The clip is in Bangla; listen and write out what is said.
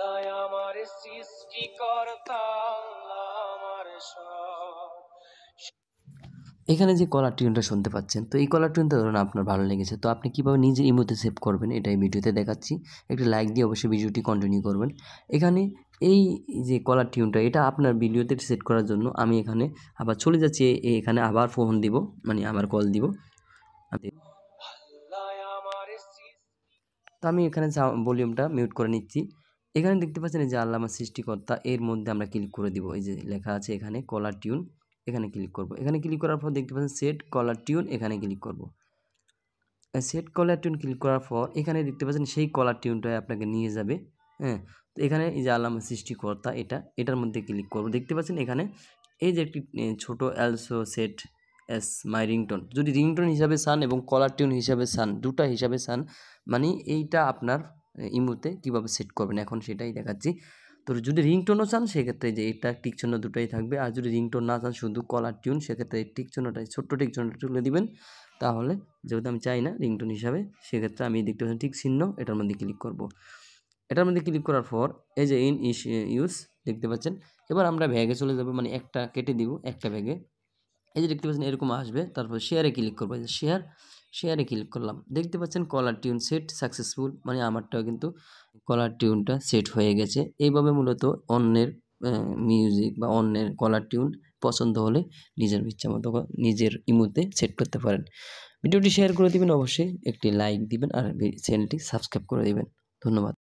আমার সৃষ্টিকর্তা আমার সব। এখানে যে কলার টিউনটা শুনতে পাচ্ছেন, তো এই কলার টিউনটা ধরুন আপনার ভালো লেগেছে, তো আপনি কীভাবে নিজের ইমোতে সেভ করবেন এটা এই ভিডিওতে দেখাচ্ছি। একটু লাইক দিয়ে অবশ্যই ভিডিওটি কন্টিনিউ করবেন। এখানে এই যে কলার টিউনটা এটা আপনার ভিডিওতে সেট করার জন্য আমি এখানে আবার চলে যাচ্ছি, এখানে আবার ফোন দিব, মানে আবার কল দিব। তো আমি এখানে ভলিউমটা মিউট করে নিচ্ছি। এখানে দেখতে পাচ্ছেন এই যে আল্লাহ আমার সৃষ্টিকর্তা, এর মধ্যে আমরা ক্লিক করে দিব। এই যে লেখা আছে এখানে কলার টিউন, এখানে ক্লিক করব। এখানে ক্লিক করার পর দেখতে পাচ্ছেন সেট কলার টিউন, এখানে ক্লিক করব। সেট কলার টিউন ক্লিক করার পর এখানে দেখতে পাচ্ছেন সেই কলার টিউনটাই আপনাকে নিয়ে যাবে। হ্যাঁ, তো এখানে এই যে আল্লাহ আমার সৃষ্টিকর্তা এটার মধ্যে ক্লিক করব। দেখতে পাচ্ছেন এখানে এই যে একটি ছোট অ্যালসো সেট এস মাই রিংটোন, যদি রিংটোন হিসাবে চান এবং কলার টিউন হিসাবে চান, দুটা হিসাবে চান, মানে এইটা আপনার ইমোতে কীভাবে সেট করবেন এখন সেটাই দেখাচ্ছি। তো যদি রিংটোনও চান সেক্ষেত্রে যে এটা টিক চিহ্ন দুটাই থাকবে, আর যদি রিংটোন না চান শুধু কলার টিউন সেক্ষেত্রে এই টিক চিহ্নটাই, ছোট্ট টিক চিহ্নটা তুলে দিবেন। তাহলে যেহেতু আমি চাই না রিংটোন হিসাবে, সেক্ষেত্রে আমি দেখতে পাচ্ছি টিক চিহ্ন, এটার মধ্যে ক্লিক করব। এটার মধ্যে ক্লিক করার পর এই যে ইন ইউজ দেখতে পাচ্ছেন। এবার আমরা ভ্যাগে চলে যাব, মানে একটা কেটে দিব, একটা ভ্যাগে। এই যে দেখতে পাচ্ছেন এরকম আসবে, তারপর শেয়ারে ক্লিক করবো। এই যে শেয়ারে ক্লিক করলাম, দেখতে পাচ্ছেন কলার টিউন সেট সাকসেসফুল, মানে আমারটাও কিন্তু কলার টিউনটা সেট হয়ে গেছে। এইভাবে মূলত অন্যের মিউজিক বা অন্যের কলার টিউন পছন্দ হলে নিজের ইচ্ছা মতো নিজের ইমোতে সেট করতে পারেন। ভিডিওটি শেয়ার করে দিবেন, অবশ্যই একটি লাইক দিবেন আর চ্যানেলটি সাবস্ক্রাইব করে দিবেন। ধন্যবাদ।